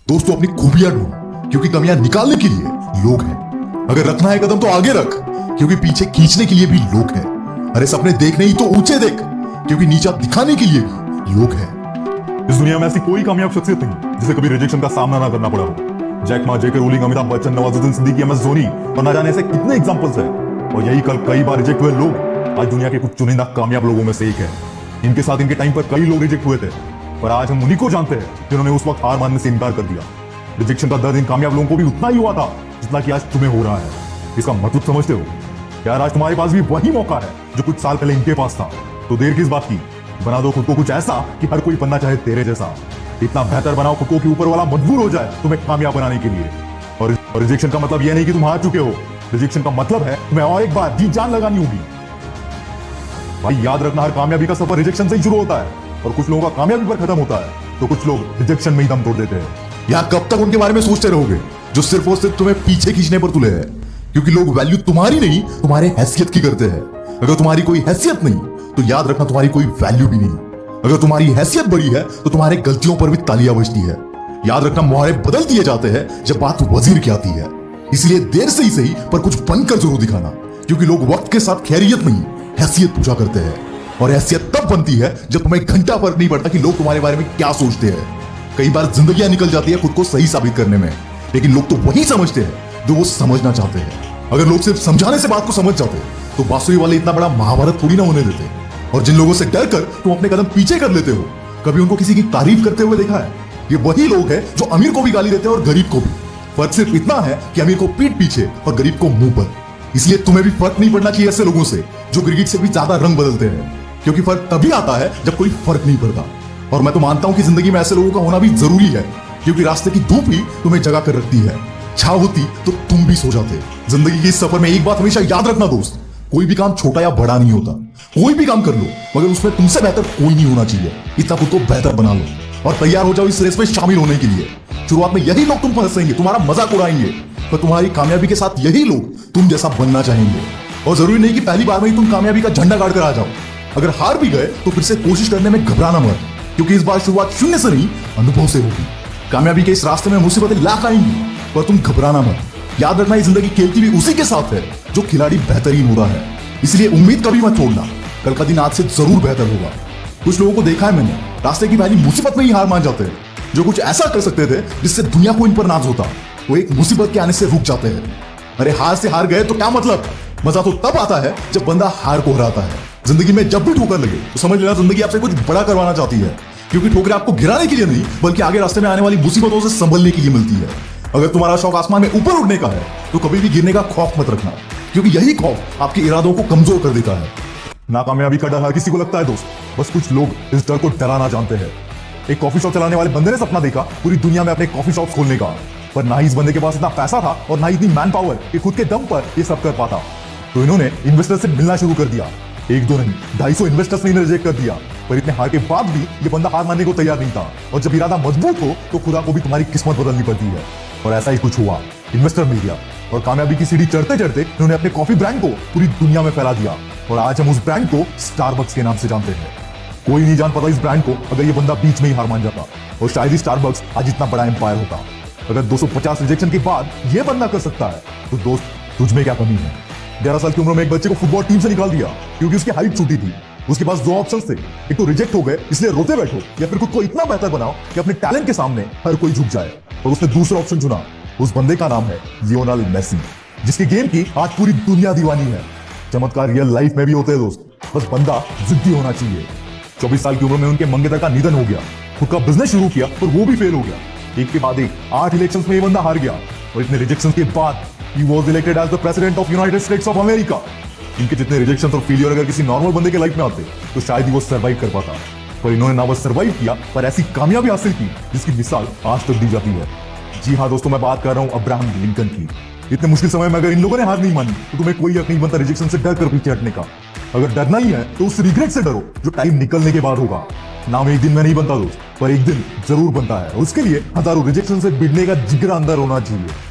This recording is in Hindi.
दोस्तों अपनी खूबियां ढूंढ, क्योंकि कमियां निकालने के लिए लोग हैं। अगर रखना है कदम तो आगे रख, क्योंकि पीछे खींचने के लिए भी लोग हैं। अरे सपने देखने ही तो ऊंचे देख, क्योंकि नीचा दिखाने के लिए भी लोग हैं। इस दुनिया में ऐसी कोई कामयाब शख्सियत नहीं जिसे कभी रिजेक्शन का सामना ना करना पड़ा हो। Jack Ma, J K Rowling, Amitabh Bachchan, Nawazuddin Siddiqui, M S Dhoni और ना जाने ऐसे कितने एग्जांपल्स हैं। और यही कल कई बार रिजेक्ट हुए लोग आज दुनिया के कुछ चुनिंदा कामयाब लोगों में से एक है। इनके साथ इनके टाइम पर कई लोग रिजेक्ट हुए थे, पर आज हम उन्हीं को जानते हैं जिन्होंने उस वक्त हार मानने से इनकार कर दिया। रिजेक्शन का दर्द इन कामयाब लोगों को भी उतना ही हुआ था जितना कि आज तुम्हें हो रहा है। इसका मतलब समझते हो? यार आज तुम्हारे पास भी वही मौका है जो कुछ साल पहले इनके पास था। तो देर किस बात की, बना दो खुद को कुछ ऐसा कि हर कोई बनना चाहे तेरे जैसा। इतना बेहतर बनाओ खुद को कि ऊपर वाला मजबूर हो जाए तुम्हें कामयाब बनाने के लिए। और रिजेक्शन का मतलब यह नहीं कि तुम हार चुके हो। रिजेक्शन का मतलब है तुम्हें और एक बार जी जान लगानी होगी। भाई याद रखना, हर कामयाबी का सफर रिजेक्शन से ही शुरू होता है और कुछ लोगों का कामयाबी पर खत्म होता है, तो कुछ लोग रिजेक्शन में ही दम तोड़ देते हैं। या कब तक उनके बारे में सोचते रहोगे जो सिर्फ और सिर्फ तुम्हें पीछे खींचने पर तुले हैं? क्योंकि लोग वैल्यू तुम्हारी नहीं तुम्हारे हैसियत की करते हैं। अगर तुम्हारी कोई हैसियत नहीं तो याद रखना तुम्हारी कोई वैल्यू भी नहीं। अगर तुम्हारी हैसियत बड़ी है तो तुम्हारे गलतियों पर भी तालियां बजती है। याद रखना, मुहावरे बदल दिए जाते हैं जब बात वजीर की आती है। इसलिए देर से ही सही पर कुछ बनकर जरूर दिखाना, क्योंकि लोग वक्त के साथ खैरियत नहीं हैसियत पूछा करते हैं। और हैसियत तब बनती है जब तुम्हें घंटा फर्क नहीं पड़ता कि लोग तुम्हारे बारे में क्या सोचते हैं। कई बार जिंदगियां निकल जाती है खुद को सही साबित करने में, लेकिन लोग तो वही समझते हैं जो वो समझना चाहते हैं। अगर लोग सिर्फ समझाने से बात को समझ जाते तो बांसुरी वाले इतना बड़ा महाभारत थोड़ी ना होने देते। और जिन लोगों से डर कर तुम अपने कदम पीछे कर लेते हो, कभी उनको किसी की तारीफ करते हुए देखा है? ये वही लोग हैं जो अमीर को भी गाली देते हैं और गरीब को भी। फर्क सिर्फ इतना है कि अमीर को पीठ पीछे और गरीब को मुंह पर। इसलिए तुम्हें भी फर्क नहीं पड़ना चाहिए ऐसे लोगों से जो गिरगिट से भी ज्यादा रंग बदलते हैं, क्योंकि फर्क तभी आता है जब कोई फर्क नहीं पड़ता। और मैं तो मानता हूं कि जिंदगी में ऐसे लोगों का होना भी जरूरी है, क्योंकि रास्ते की धूप ही तुम्हें जगा कर रखती है। छाव होती तो तुम भी सो जाते। जिंदगी के इस सफर में एक बात हमेशा याद रखना दोस्त, कोई भी काम छोटा या बड़ा नहीं होता। कोई भी काम कर लो, मगर उसमें तुमसे बेहतर कोई नहीं होना चाहिए। इतना खुद को बेहतर बना लो और तैयार हो जाओ इस रेस में शामिल होने के लिए। शुरुआत में यही लोग तुम पर हंसेंगे, तुम्हारा मजाक उड़ाएंगे, पर तुम्हारी कामयाबी के साथ यही लोग तुम जैसा बनना चाहेंगे। और जरूरी नहीं कि पहली बार में ही तुम कामयाबी का झंडा गाड़ कर आ जाओ। अगर हार भी गए तो फिर से कोशिश करने में घबराना मत, क्योंकि इस बार शुरुआत शून्य से नहीं अनुभव से होगी। कामयाबी के इस रास्ते में मुसीबतें लाख आएंगी, पर तुम घबराना मत। याद रखना, ये जिंदगी खेलती भी उसी के साथ है जो खिलाड़ी बेहतरीन हो रहा है। इसलिए उम्मीद कभी मत छोड़ना, कल का दिन आज से जरूर बेहतर होगा। कुछ लोगों को देखा है मैंने, रास्ते की पहली मुसीबत में ही हार मान जाते हैं। जो कुछ ऐसा कर सकते थे जिससे दुनिया को इन पर नाज होता, वो एक मुसीबत के आने से रुक जाते हैं। अरे हार से हार गए तो क्या मतलब, मजा तो तब आता है जब बंदा हार को हराता है। जिंदगी में जब भी ठोकर लगे तो समझ लेना जिंदगी आपसे कुछ बड़ा करवाना चाहती है, क्योंकि ठोकरें आपको गिराने के लिए नहीं बल्कि आगे रास्ते में आने वाली मुसीबतों से संभलने के लिए मिलती है। अगर तुम्हारा शौक आसमान में ऊपर उड़ने का है तो कभी भी गिरने का खौफ मत रखना, क्योंकि यही खौफ आपके इरादों को कमजोर कर देता है। नाकामयाबी का डर हर किसी को लगता है दोस्त, बस कुछ लोग इस डर को डराना जानते हैं। एक कॉफी शॉप चलाने वाले बंदे ने सपना देखा पूरी दुनिया में अपने कॉफी शॉप खोलने का, पर ना ही इस बंदे के पास इतना पैसा था और ना ही इतनी मैन पावर कि खुद के दम पर ये सब कर पाता। तो इन्होंने इन्वेस्टर से मिलना शुरू कर दिया। एक दो नहीं 250 इन्वेस्टर्स ने रिजेक्ट कर दिया, पर इतने हार के बाद भी ये बंदा हार मानने को तैयार नहीं था। और जब इरादा मजबूत हो तो खुदा को भी तुम्हारी किस्मत बदलनी पड़ती है। और ऐसा ही कुछ हुआ, इन्वेस्टर मिल गया और कामयाबी की सीढ़ी चढ़ते चढ़ते इन्होंने अपने कॉफी ब्रांड को पूरी दुनिया में फैला दिया। और आज हम उस ब्रांड को स्टारबक्स के नाम से जानते हैं। कोई नहीं जान पाता इस ब्रांड को अगर ये बंदा बीच में ही हार मान जाता, और शायद ही स्टारबक्स आज इतना बड़ा एम्पायर होता। अगर 250 रिजेक्शन के बाद ये बंदा कर सकता है तो दोस्त तुझमें क्या कमी है? 11 साल की उम्र में एक बच्चे को फुटबॉल टीम से निकाल दिया क्योंकि उसकी हाइट छोटी थी। उसके पास दो ऑप्शन थे, एक तो रिजेक्ट हो गए इसलिए रोते बैठो, या फिर खुद को इतना बेहतर बनाओ कि अपने टैलेंट के सामने हर कोई झुक जाए। और उसने दूसरा ऑप्शन चुना। उस बंदे का नाम है लियोनेल मेसी, जिसकी गेम की आज पूरी दुनिया दीवानी है। चमत्कार रियल लाइफ में भी होते हैं दोस्त, बस बंदा जिद्दी होना चाहिए। 24 साल की उम्र में उनके मंगेतर का निधन हो गया। खुद का बिजनेस शुरू किया पर वो भी फेल हो गया। एक के बाद एक 8 इलेक्शंस में ये बंदा हार गया, और इतने रिजेक्शंस के बाद he was elected as the president of United States of America। इनके जितने रिजेक्शंस और फेलियर अगर किसी नॉर्मल बंदे के लाइफ में आते तो शायद ही वो सर्वाइव कर पाता, पर इन्होंने ना बस सर्वाइव किया पर ऐसी कामयाबी हासिल की जिसकी मिसाल आज तक दी जाती है। जी हाँ दोस्तों, मैं बात कर रहा हूं अब्राहम लिंकन की। इतने मुश्किल समय में अगर इन लोगों ने हार नहीं मानी तो तुम्हें कोई यकीन नहीं बनता रिजेक्शन से डर कर पीछे हटने का। अगर डरना ही है तो उस रिग्रेट से डरो जो टाइम निकलने के बाद होगा। नाम एक दिन में नहीं बनता दोस्त, पर एक दिन जरूर बनता है, और उसके लिए हजारों रिजेक्शन से भिड़ने का जिगरा अंदर होना चाहिए।